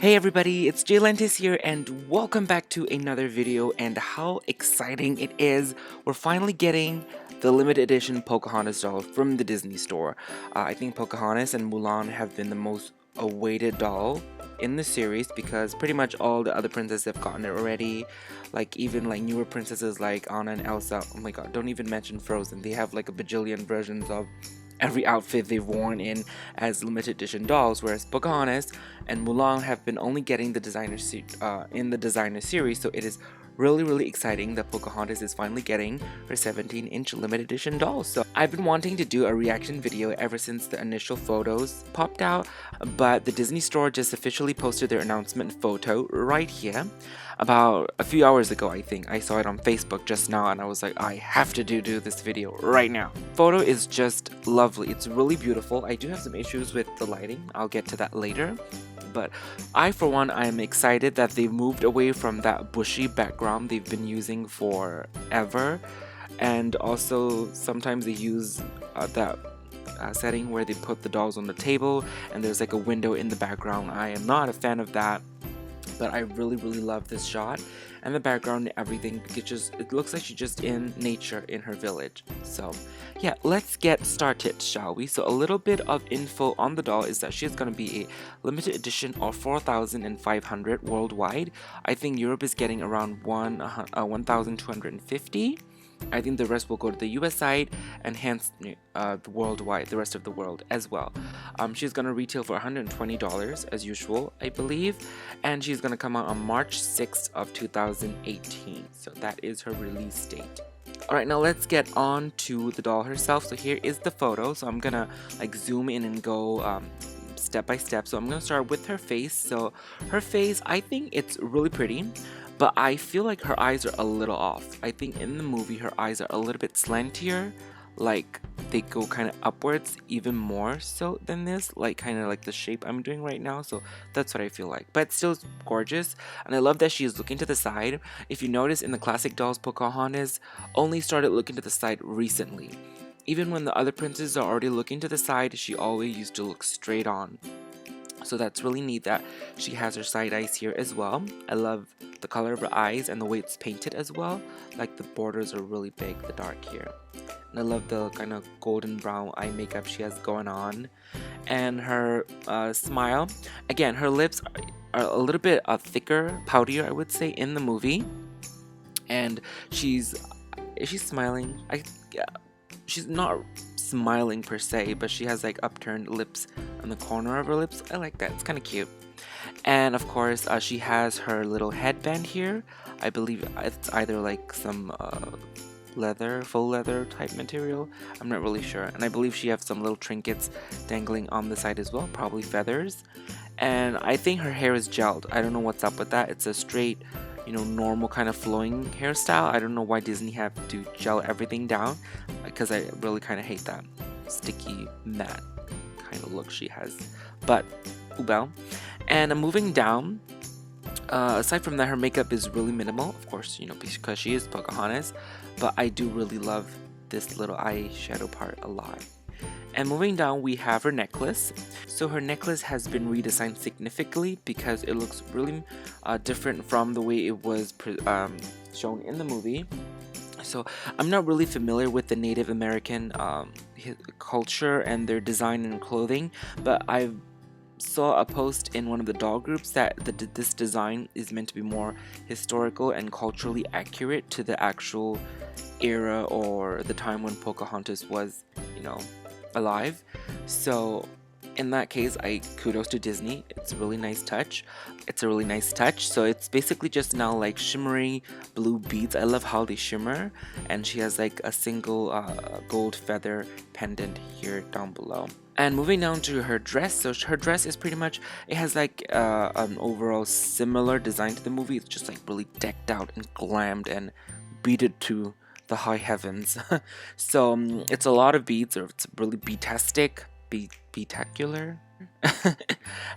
Hey everybody, it's JLantis here and welcome back to another video. And how exciting it is, we're finally getting the limited edition Pocahontas doll from the Disney Store. I think Pocahontas and Mulan have been the most awaited doll in the series because pretty much all the other princesses have gotten it already. Like even like newer princesses like Anna and Elsa, oh my god, don't even mention Frozen. They have like a bajillion versions of every outfit they've worn in as limited edition dolls, whereas Pocahontas and Mulan have been only getting the in the designer series. So it is really exciting that Pocahontas is finally getting her 17-inch limited edition doll. So I've been wanting to do a reaction video ever since the initial photos popped out, but the Disney Store just officially posted their announcement photo right here about a few hours ago. I think I saw it on Facebook just now and I was like, I have to do this video right now. Photo is just lovely. It's really beautiful. I do have some issues with the lighting. I'll get to that later. But I, for one, I am excited that they've moved away from that bushy background they've been using forever. And also, sometimes they use that setting where they put the dolls on the table and there's like a window in the background. I am not a fan of that, but I really love this shot. And the background and everything, it looks like she's just in nature in her village. So yeah, let's get started, shall we? So a little bit of info on the doll is that she's going to be a limited edition of 4,500 worldwide. I think Europe is getting around 1,250. I think the rest will go to the US side and hence worldwide, the rest of the world as well. She's going to retail for $120 as usual, I believe, and she's going to come out on March 6th of 2018. So that is her release date. Alright, now let's get on to the doll herself. So here is the photo. So I'm going to like zoom in and go step by step. So I'm going to start with her face. So her face, I think it's really pretty. But I feel like her eyes are a little off. I think in the movie her eyes are a little bit slantier, like they go kind of upwards even more so than this, like kind of like the shape I'm doing right now. So that's what I feel like, but still gorgeous. And I love that she is looking to the side. If you notice, in the classic dolls, Pocahontas only started looking to the side recently. Even when the other princes are already looking to the side, she always used to look straight on. So that's really neat that she has her side eyes here as well. I love the color of her eyes and the way it's painted as well. Like the borders are really big, the dark here. And I love the kind of golden brown eye makeup she has going on. And her smile. Again, her lips are a little bit thicker, poutier, I would say, in the movie. And is she smiling? She's not smiling per se, but she has like upturned lips on the corner of her lips. I like that. It's kind of cute. And of course, she has her little headband here. I believe it's either like some faux leather type material. I'm not really sure. And I believe she has some little trinkets dangling on the side as well, probably feathers. And I think her hair is gelled. I don't know what's up with that. It's a straight, normal kind of flowing hairstyle. I don't know why Disney have to gel everything down, because I really kind of hate that sticky matte kind of look she has. But well. And moving down, aside from that, her makeup is really minimal, of course, because she is Pocahontas, but I do really love this little eyeshadow part a lot. And moving down, we have her necklace. So her necklace has been redesigned significantly because it looks really different from the way it was shown in the movie. So I'm not really familiar with the Native American culture and their design and clothing, but I saw a post in one of the doll groups that this design is meant to be more historical and culturally accurate to the actual era or the time when Pocahontas was, alive. So in that case, kudos to Disney. It's a really nice touch. So it's basically just now like shimmery blue beads. I love how they shimmer. And she has like a single gold feather pendant here down below. And moving down to her dress, so her dress is pretty much, it has like an overall similar design to the movie. It's just like really decked out and glammed and beaded to the high heavens. So it's a lot of beads, or it's really beatastic, beatacular,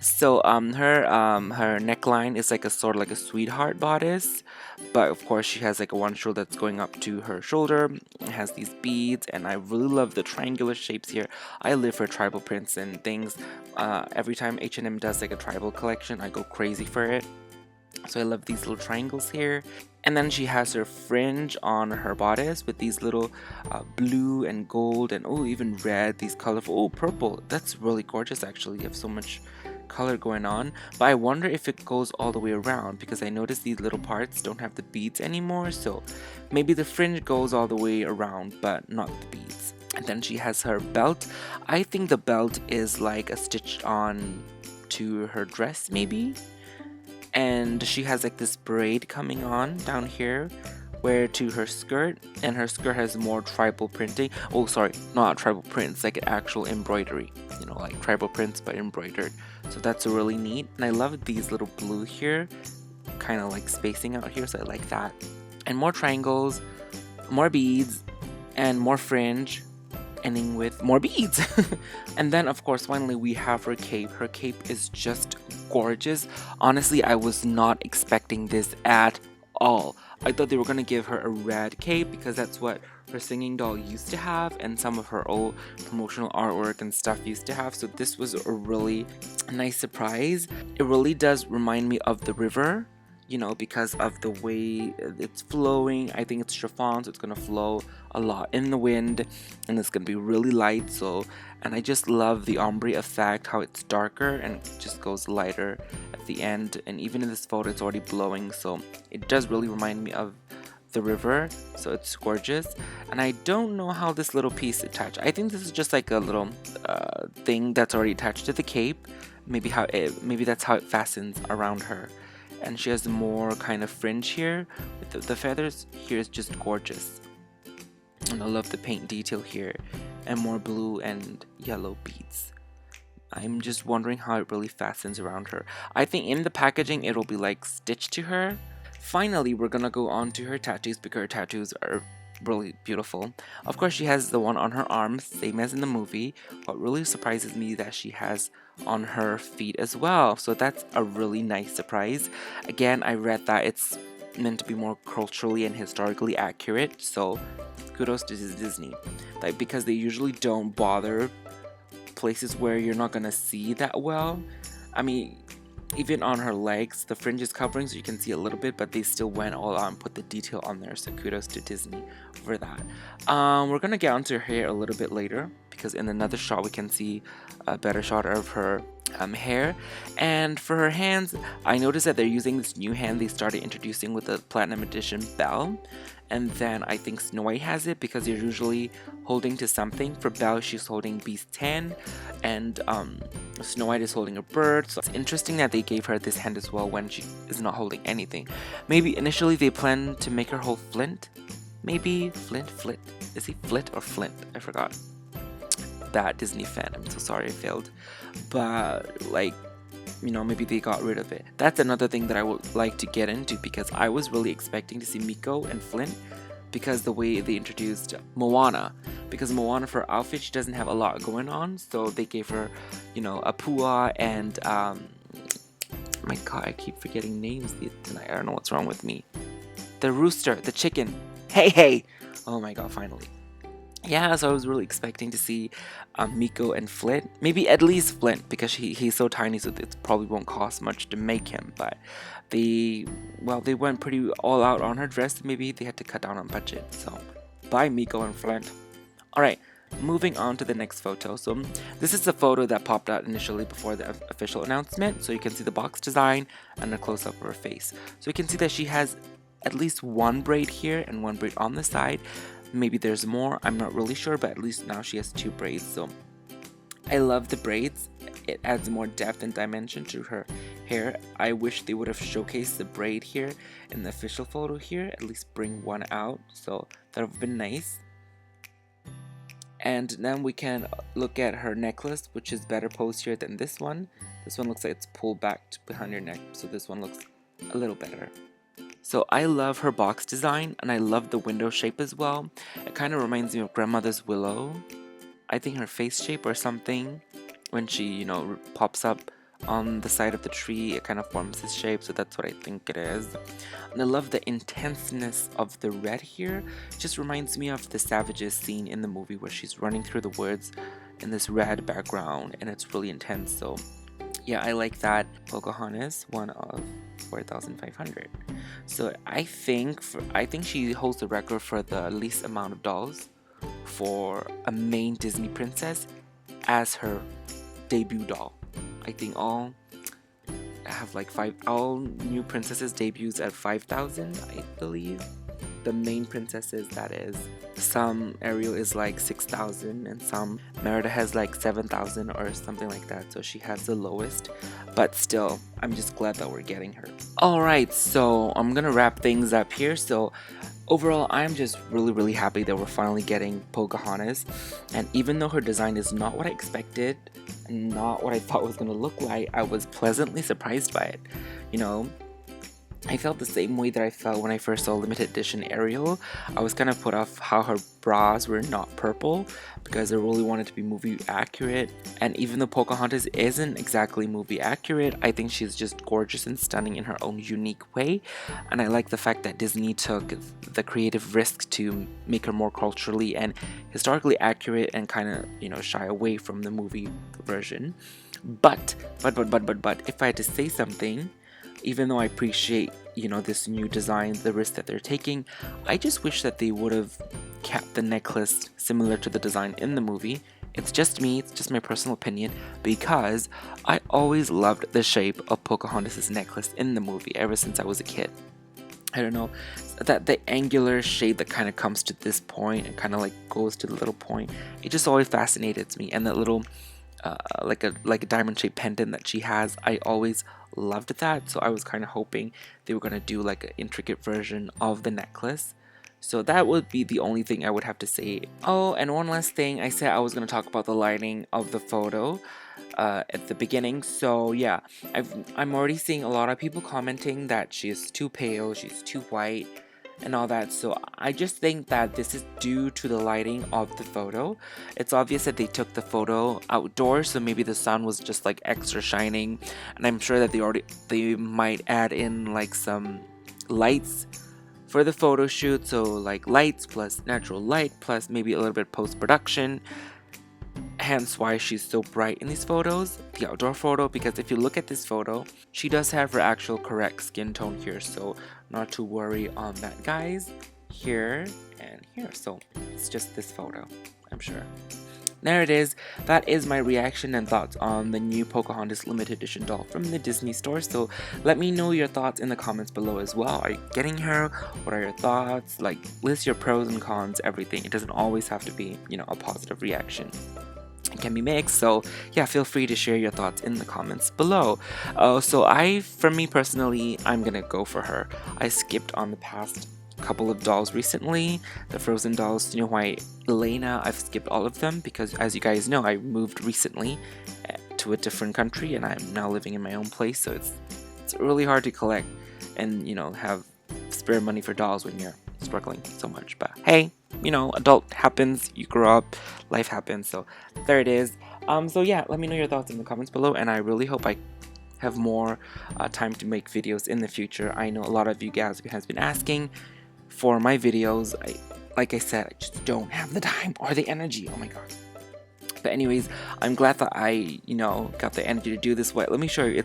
So her neckline is like a sort of like a sweetheart bodice, but of course she has like a one shoulder that's going up to her shoulder. It has these beads, and I really love the triangular shapes here. I live for tribal prints and things. Every time H&M does like a tribal collection, I go crazy for it. So I love these little triangles here. And then she has her fringe on her bodice with these little blue and gold and oh, even red, these colorful, oh, purple. That's really gorgeous actually. You have so much color going on. But I wonder if it goes all the way around, because I noticed these little parts don't have the beads anymore. So maybe the fringe goes all the way around, but not the beads. And then she has her belt. I think the belt is like a stitched on to her dress maybe. And she has like this braid coming on down here where to her skirt, and her skirt has more tribal printing. Oh sorry, not tribal prints, like an actual embroidery, you know, like tribal prints but embroidered. So that's really neat, and I love these little blue here, kind of like spacing out here, so I like that. And more triangles, more beads, and more fringe, ending with more beads. And then of course finally we have her cape. Her cape is just gorgeous. Honestly, I was not expecting this at all. I thought they were gonna give her a red cape because that's what her singing doll used to have, and some of her old promotional artwork and stuff used to have. So this was a really nice surprise. It really does remind me of the river, you know, because of the way it's flowing. I think it's chiffon, so it's gonna flow a lot in the wind, and it's gonna be really light. So, and I just love the ombre effect, how it's darker and it just goes lighter at the end. And even in this photo, it's already blowing, so it does really remind me of the river. So it's gorgeous, and I don't know how this little piece attached. I think this is just like a little thing that's already attached to the cape. Maybe that's how it fastens around her. And she has more kind of fringe here. The feathers here is just gorgeous. And I love the paint detail here. And more blue and yellow beads. I'm just wondering how it really fastens around her. I think in the packaging it'll be like stitched to her. Finally, we're gonna go on to her tattoos because her tattoos are really beautiful. Of course, she has the one on her arms, same as in the movie. What really surprises me is that she has on her feet as well. So that's a really nice surprise. Again, I read that it's meant to be more culturally and historically accurate. So kudos to Disney. Like, because they usually don't bother places where you're not gonna see that well. I mean, even on her legs, the fringe is covering so you can see a little bit, but they still went all out and put the detail on there, so kudos to Disney for that. We're gonna get onto her hair a little bit later, because in another shot we can see a better shot of her hair. And for her hands, I noticed that they're using this new hand they started introducing with the Platinum Edition Belle. And then I think Snow White has it because you're usually holding to something. For Belle, she's holding Beast 10, and Snow White is holding a bird. So it's interesting that they gave her this hand as well when she is not holding anything. Maybe initially they planned to make her hold Flint. Maybe Flint. Is he Flit or Flint? I forgot. Bad Disney fan. I'm so sorry I failed. But like, you know, maybe they got rid of it. That's another thing that I would like to get into, because I was really expecting to see Miko and Flint, because the way they introduced Moana. Because Moana, for her outfit, she doesn't have a lot going on, so they gave her, you know, a Pua and my god, I keep forgetting names tonight. I don't know what's wrong with me. The rooster, the chicken. Hey! Oh my god, finally. Yeah, so I was really expecting to see Miko and Flint. Maybe at least Flint, because he's so tiny, so it probably won't cost much to make him. But they went pretty all out on her dress. Maybe they had to cut down on budget. So, bye Miko and Flint. Alright, moving on to the next photo. So, this is the photo that popped out initially before the official announcement. So you can see the box design and a close-up of her face. So you can see that she has at least one braid here and one braid on the side. Maybe there's more, I'm not really sure, but at least now she has two braids. So I love the braids. It adds more depth and dimension to her hair. I wish they would have showcased the braid here in the official photo here, at least bring one out, so that would have been nice. And then we can look at her necklace, which is better posed here than this one. This one looks like it's pulled back behind your neck, so this one looks a little better. So I love her box design, and I love the window shape as well. It kind of reminds me of grandmother's willow. I think her face shape or something. when she, you know, pops up on the side of the tree, it kind of forms this shape, so that's what I think it is. And I love the intenseness of the red here. It just reminds me of the Savages scene in the movie where she's running through the woods in this red background, and it's really intense. So yeah, I like that. Pocahontas, one of 4,500. So I think she holds the record for the least amount of dolls for a main Disney princess as her debut doll. I think all new princesses debuts at 5,000, I believe. The main princesses, that is. Some Ariel is like 6,000 and some Merida has like 7,000 or something like that, so she has the lowest, but still I'm just glad that we're getting her. Alright, so I'm gonna wrap things up here. So overall, I'm just really happy that we're finally getting Pocahontas, and even though her design is not what I expected and not what I thought it was gonna look like, I was pleasantly surprised by it. You know, I felt the same way that I felt when I first saw limited edition Ariel. I was kind of put off how her bras were not purple because I really wanted to be movie accurate, and even though Pocahontas isn't exactly movie accurate, I think she's just gorgeous and stunning in her own unique way, and I like the fact that Disney took the creative risk to make her more culturally and historically accurate and kind of, you know, shy away from the movie version. But if I had to say something, even though I appreciate, you know, this new design, the risk that they're taking, I just wish that they would have kept the necklace similar to the design in the movie. It's just me, it's just my personal opinion, because I always loved the shape of Pocahontas' necklace in the movie ever since I was a kid. I don't know, that the angular shape that kind of comes to this point and kind of like goes to the little point, it just always fascinated me. And that little like a diamond shaped pendant that she has, I always loved that. So I was kind of hoping they were gonna do like an intricate version of the necklace. So that would be the only thing I would have to say. Oh, and one last thing, I said I was gonna talk about the lighting of the photo at the beginning. So yeah, I'm already seeing a lot of people commenting that she is too pale, she's too white, and all that. So I just think that this is due to the lighting of the photo. It's obvious that they took the photo outdoors, so maybe the sun was just like extra shining, and I'm sure that they might add in like some lights for the photo shoot, so like lights plus natural light plus maybe a little bit post-production, hence why she's so bright in these photos, the outdoor photo. Because if you look at this photo, she does have her actual correct skin tone here, so not to worry on that, guys. Here and here, so it's just this photo, I'm sure. There it is. That is my reaction and thoughts on the new Pocahontas limited edition doll from the Disney store. So let me know your thoughts in the comments below as well. Are you getting her? What are your thoughts? Like, list your pros and cons, everything. It doesn't always have to be, you know, a positive reaction. It can be mixed, so yeah, feel free to share your thoughts in the comments below. For me personally, I'm gonna go for her. I skipped on the past couple of dolls recently, the Frozen dolls, Snow White, Elena. I've skipped all of them because, as you guys know, I moved recently to a different country and I'm now living in my own place, so it's really hard to collect and, you know, have spare money for dolls when you're struggling so much. But hey, you know, adult happens, you grow up, life happens. So there it is. So yeah, let me know your thoughts in the comments below, and I really hope I have more time to make videos in the future. I know a lot of you guys has been asking for my videos. Like I said, I just don't have the time or the energy. Oh my god. But anyways, I'm glad that I, you know, got the energy to do this. Let me show you.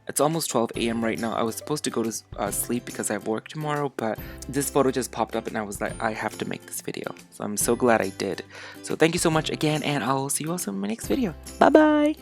It's almost 12 a.m. right now. I was supposed to go to sleep because I have work tomorrow, but this photo just popped up and I was like, I have to make this video. So I'm so glad I did. So thank you so much again, and I'll see you also in my next video. Bye bye.